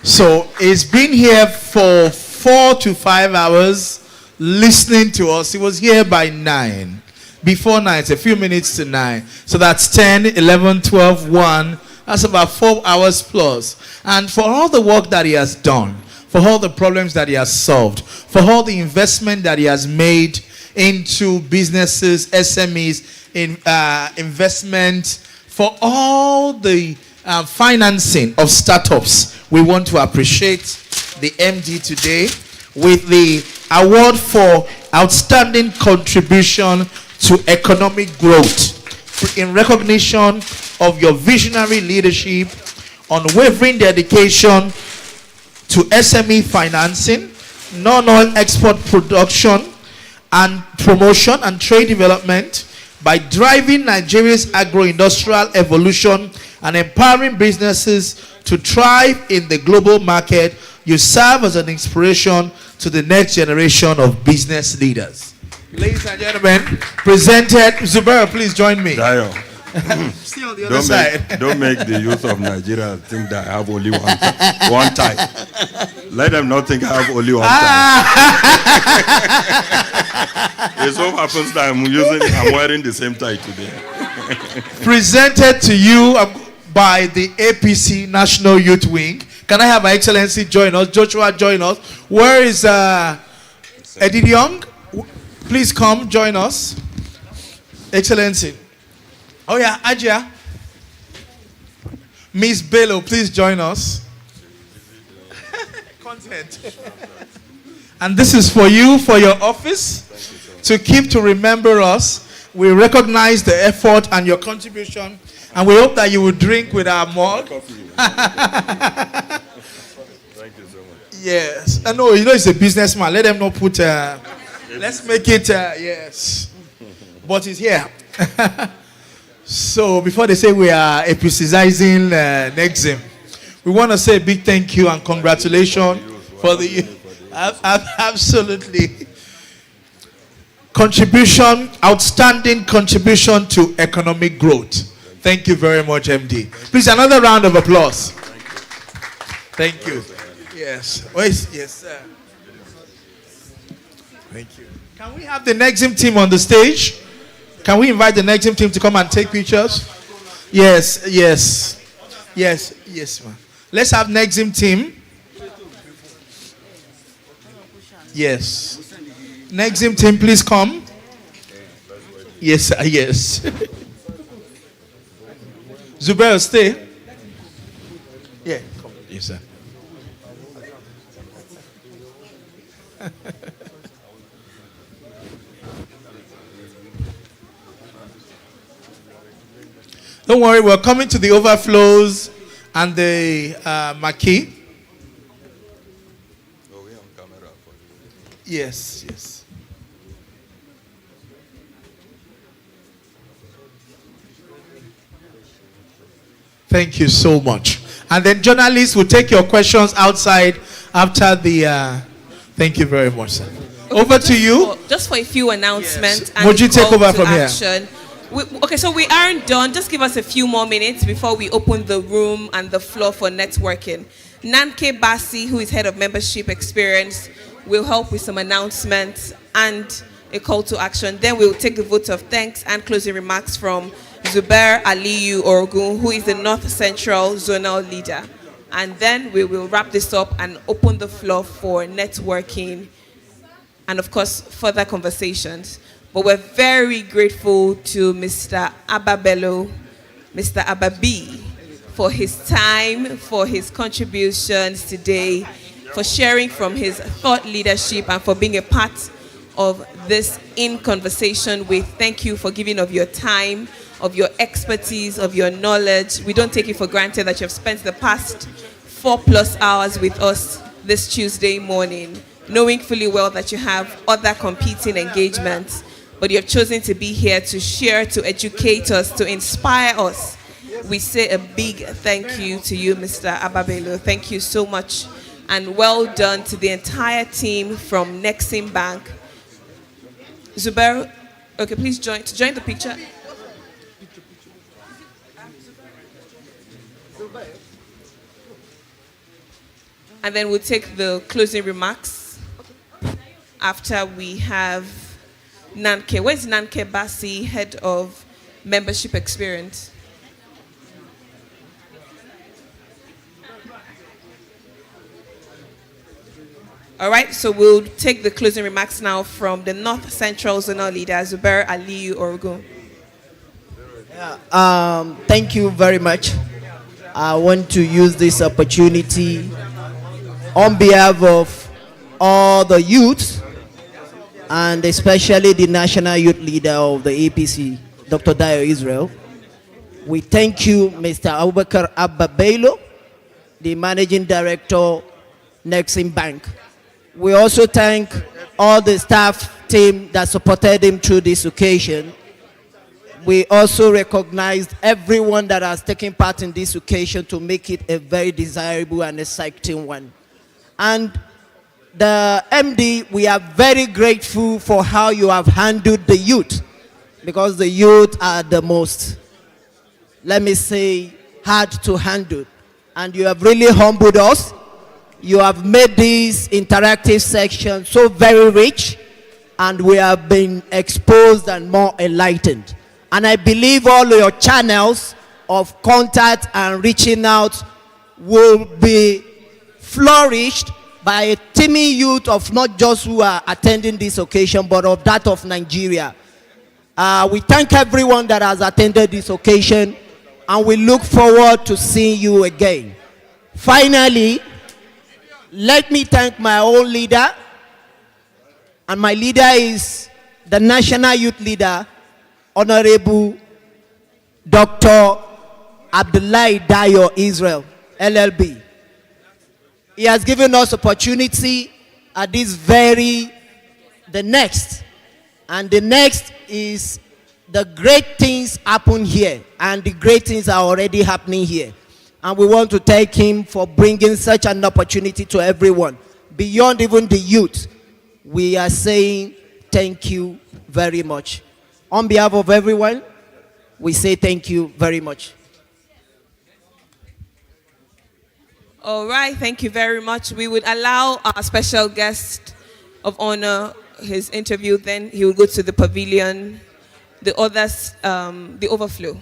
B: So he's been here for 4 to 5 hours listening to us. He was here by 9. Before 9, it's a few minutes to 9. So that's 10, 11, 12, 1. That's about 4 hours plus. And for all the work that he has done, for all the problems that he has solved, for all the investment that he has made into businesses, SMEs, investment, for all the financing of startups, we want to appreciate the MD today with the award for outstanding contribution to economic growth in recognition of your visionary leadership, unwavering dedication to SME financing, non-oil export production and promotion and trade development by driving Nigeria's agro-industrial evolution and empowering businesses to thrive in the global market. You serve as an inspiration to the next generation of business leaders. Ladies and gentlemen, presented. Zubair, please join me.
A: Dayo.
B: See on the other side.
A: Don't make the youth of Nigeria think that I have only one tie. Let them not think I have only one tie. It so happens that I'm wearing the same tie today.
B: Presented to you by the APC National Youth Wing. Can I have my Excellency join us? Joshua, join us. Where is Eddie Young? Please come join us. Excellency. Oh yeah, Ajia. Miss Bello, please join us. Content. And this is for you, for your office, to keep to remember us. We recognize the effort and your contribution, and we hope that you will drink with our mug.
A: Thank you so much.
B: Yes. No, you know it's a businessman. Let them not put... let's make it... yes. But it's here. So before they say we are epicizing Nexim, we want to say a big thank you and congratulations for the... Absolutely. contribution, outstanding contribution to economic growth. Thank you very much, MD. Please, another round of applause. Thank you. Yes. Yes, sir. Thank you. Can we have the Nexim team on the stage? Can we invite the Nexim team to come and take pictures? Yes, ma'am. Let's have Nexim team. Yes. Nexim team, please come. Yes, sir, yes. Zubair, stay. Yeah, come. Yes, sir. Don't worry, we're coming to the overflows and the marquee. Yes. Thank you so much. And then journalists will take your questions outside after the... thank you very much, sir.
C: Okay,
B: over to you.
C: Just for a few announcements.
B: Yes. Would you take over from here?
C: Okay, so we aren't done. Just give us a few more minutes before we open the room and the floor for networking. Nanke Basi, who is head of membership experience, will help with some announcements and a call to action. Then we'll take the vote of thanks and closing remarks from Zubair Aliyu Orogun, who is the North Central Zonal Leader. And then we will wrap this up and open the floor for networking and, of course, further conversations. But we're very grateful to Mr. Abba Bello, Mr. Abba B, for his time, for his contributions today, for sharing from his thought leadership, and for being a part of this in conversation with. Thank you for giving of your time, of your expertise, of your knowledge. We don't take it for granted that you have spent the past 4+ hours with us this Tuesday morning, knowing fully well that you have other competing engagements, but you have chosen to be here to share, to educate us, to inspire us. We say a big thank you to you, Mr. Abba Bello. Thank you so much, and well done to the entire team from Nexim Bank. Zubair, okay, please join the picture. And then we'll take the closing remarks after we have Nanke. Where's Nanke Basi, head of membership experience? All right, so we'll take the closing remarks now from the North Central Zonal Leader, Zubair Aliyu Orogun.
Q: Thank you very much. I want to use this opportunity on behalf of all the youth, and especially the National Youth Leader of the APC, Dr. Dio Israel. We thank you, Mr. Abubakar Abba Bello, the Managing Director, Nexim Bank. We also thank all the staff team that supported him through this occasion. We also recognized everyone that has taken part in this occasion to make it a very desirable and exciting one. And the MD, we are very grateful for how you have handled the youth, because the youth are the most, let me say, hard to handle. And you have really humbled us. You have made this interactive section so very rich, and we have been exposed and more enlightened. And I believe all your channels of contact and reaching out will be flourished by a teeming youth of not just who are attending this occasion, but of that of Nigeria. We thank everyone that has attended this occasion, and we look forward to seeing you again. Finally, let me thank my own leader, and my leader is the National Youth Leader, Honorable Dr. Abdullahi Dio Israel, LLB. He has given us opportunity at this the next. And the next is the great things happen here. And the great things are already happening here. And we want to thank him for bringing such an opportunity to everyone. Beyond even the youth, we are saying thank you very much. On behalf of everyone, we say thank you very much.
C: All right, thank you very much. We would allow our special guest of honor his interview, then he will go to the pavilion, the others, the overflow.